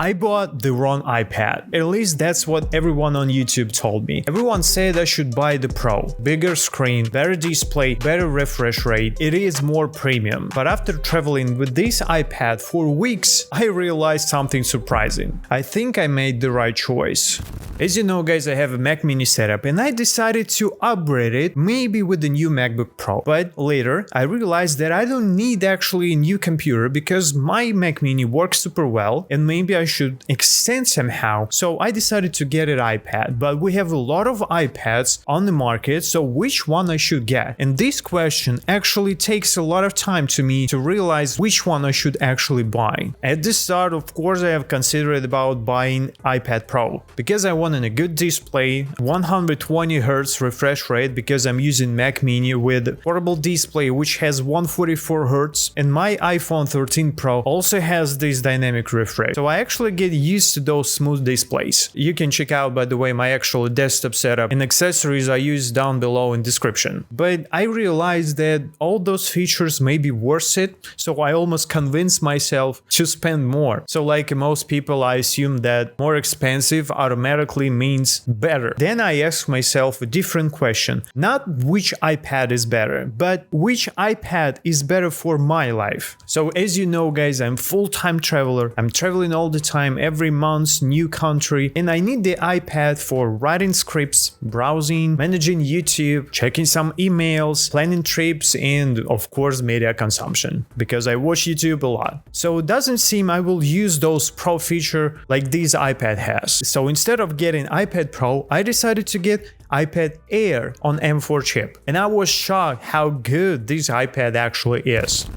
I bought the wrong iPad. At least that's what everyone on YouTube told me. Everyone said I should buy the Pro. Bigger screen, better display, better refresh rate. It is more premium. But after traveling with this iPad for weeks, I realized something surprising. I think I made the right choice. As you know guys, I have a Mac Mini setup and I decided to upgrade it maybe with the new MacBook Pro. But later I realized that I don't need actually a new computer because my Mac Mini works super well and maybe I should extend somehow. So I decided to get an iPad, but we have a lot of iPads on the market, so which one I should get? And this question actually takes a lot of time to me to realize which one I should actually buy. At the start, of course, I have considered about buying iPad Pro because I wanted a good display, 120 Hz refresh rate because I'm using Mac Mini with portable display which has 144 Hz, and my iPhone 13 Pro also has this dynamic refresh. So I actually get used to those smooth displays. You can check out, by the way, my actual desktop setup and accessories I use down below in description. But I realized that all those features may be worth it, so I almost convinced myself to spend more. So like most people, I assume that more expensive automatically means better. Then I asked myself a different question. Not which iPad is better, but which iPad is better for my life. So as you know guys, I'm full-time traveler. I'm traveling all the time, every month, new country, and I need the iPad for writing scripts, browsing, managing YouTube, checking some emails, planning trips, and of course media consumption, because I watch YouTube a lot. So it doesn't seem I will use those Pro feature like this iPad has. So instead of getting iPad Pro, I decided to get iPad Air on M4 chip, and I was shocked how good this iPad actually is.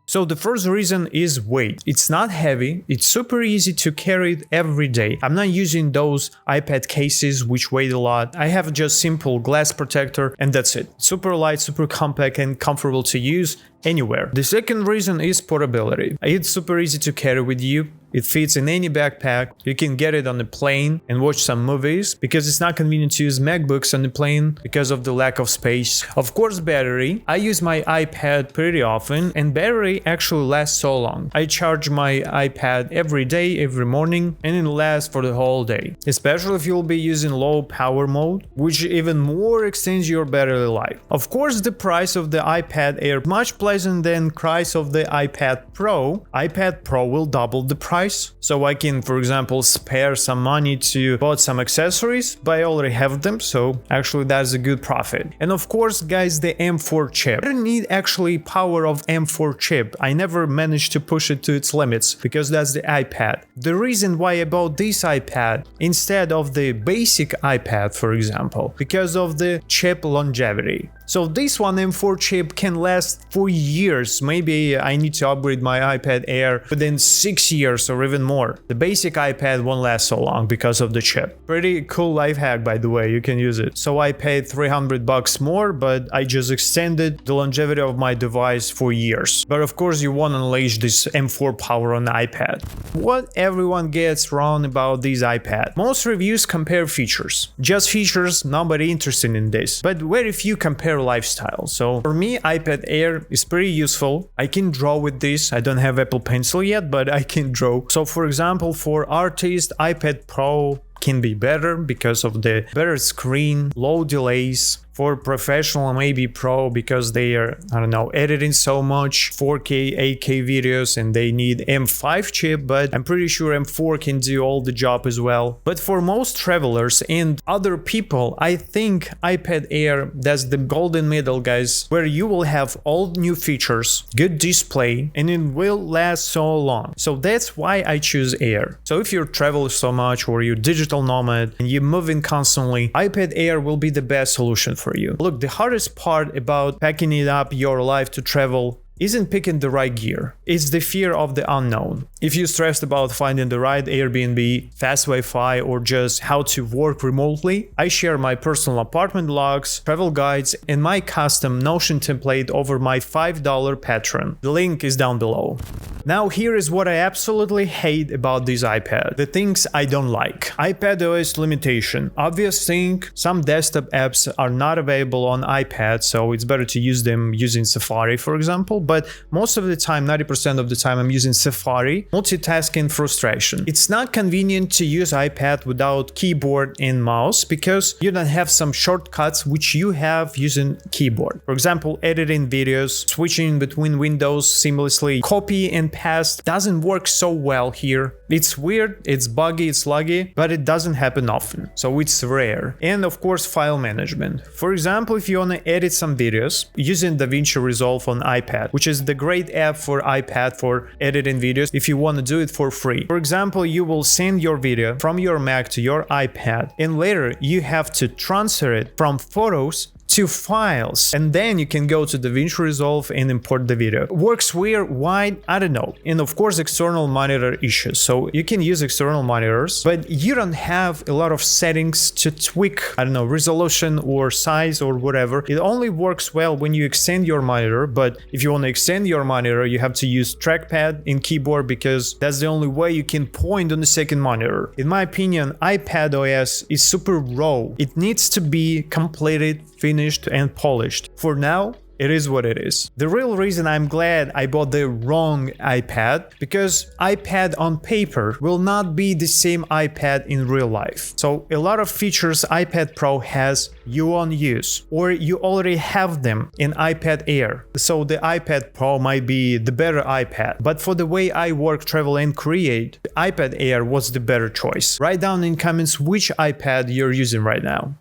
So the first reason is weight. It's not heavy, it's super easy to carry it every day. I'm not using those iPad cases which weigh a lot. I have just simple glass protector and that's it. Super light, super compact and comfortable to use anywhere. The second reason is portability. It's super easy to carry with you. It fits in any backpack. You can get it on the plane and watch some movies because it's not convenient to use MacBooks on the plane because of the lack of space. Of course, battery. I use my iPad pretty often and battery actually lasts so long. I charge my iPad every day, every morning, and it lasts for the whole day. Especially if you'll be using low power mode, which even more extends your battery life. Of course, the price of the iPad Air much pleasant than price of the iPad Pro. iPad Pro will double the price. So I can, for example, spare some money to buy some accessories, but I already have them, so actually that's a good profit. And of course, guys, the M4 chip. I don't need actually power of M4 chip. I never managed to push it to its limits because that's the iPad. The reason why I bought this iPad instead of the basic iPad, for example, because of the chip longevity. So this one M4 chip can last for years. Maybe I need to upgrade my iPad Air within 6 years or even more. The basic iPad won't last so long because of the chip. Pretty cool life hack, by the way, you can use it. So I paid $300 more, but I just extended the longevity of my device for years. But of course you won't unleash this M4 power on the iPad. What everyone gets wrong about this iPad? Most reviews compare features. Just features, nobody interested in this. But very few compare lifestyle. So for me, iPad Air is pretty useful. I can draw with this. I don't have Apple Pencil yet, but I can draw. So for example, for artists, iPad Pro can be better because of the better screen, low delays. For professional, maybe Pro because they are, I don't know, editing so much 4K, 8K videos and they need M5 chip, but I'm pretty sure M4 can do all the job as well. But for most travelers and other people, I think iPad Air, that's the golden middle, guys, where you will have all new features, good display, and it will last so long. So that's why I choose Air. So if you travel so much or you're digital nomad and you're moving constantly, iPad Air will be the best solution for you. Look, the hardest part about packing it up your life to travel isn't picking the right gear. It's the fear of the unknown. If you're stressed about finding the right Airbnb, fast Wi-Fi, or just how to work remotely, I share my personal apartment logs, travel guides, and my custom Notion template over my $5 Patreon. The link is down below. Now here is what I absolutely hate about this iPad. The things I don't like. iPadOS limitation. Obvious thing, some desktop apps are not available on iPad, so it's better to use them using Safari, for example, but most of the time, 90% of the time, I'm using Safari. Multitasking frustration. It's not convenient to use iPad without keyboard and mouse because you don't have some shortcuts which you have using keyboard. For example, editing videos, switching between windows seamlessly, copy and paste doesn't work so well here. It's weird, it's buggy, it's laggy, but it doesn't happen often, so it's rare. And of course, file management. For example, if you want to edit some videos using DaVinci Resolve on iPad, which is the great app for iPad for editing videos if you want to do it for free. For example, you will send your video from your Mac to your iPad, and later you have to transfer it from photos to files, and then you can go to DaVinci Resolve and import the video. Works weird, why? I don't know. And of course, external monitor issues. So you can use external monitors, but you don't have a lot of settings to tweak, I don't know, resolution or size or whatever. It only works well when you extend your monitor, but if you want to extend your monitor, you have to use trackpad and keyboard because that's the only way you can point on the second monitor. In my opinion, iPadOS is super raw. It needs to be completed, finished, and polished. For now, it is what it is. The real reason I'm glad I bought the wrong iPad, because iPad on paper will not be the same iPad in real life. So a lot of features iPad Pro has you won't use, or you already have them in iPad Air. So the iPad Pro might be the better iPad, but for the way I work, travel, and create, the iPad Air was the better choice. Write down in comments which iPad you're using right now.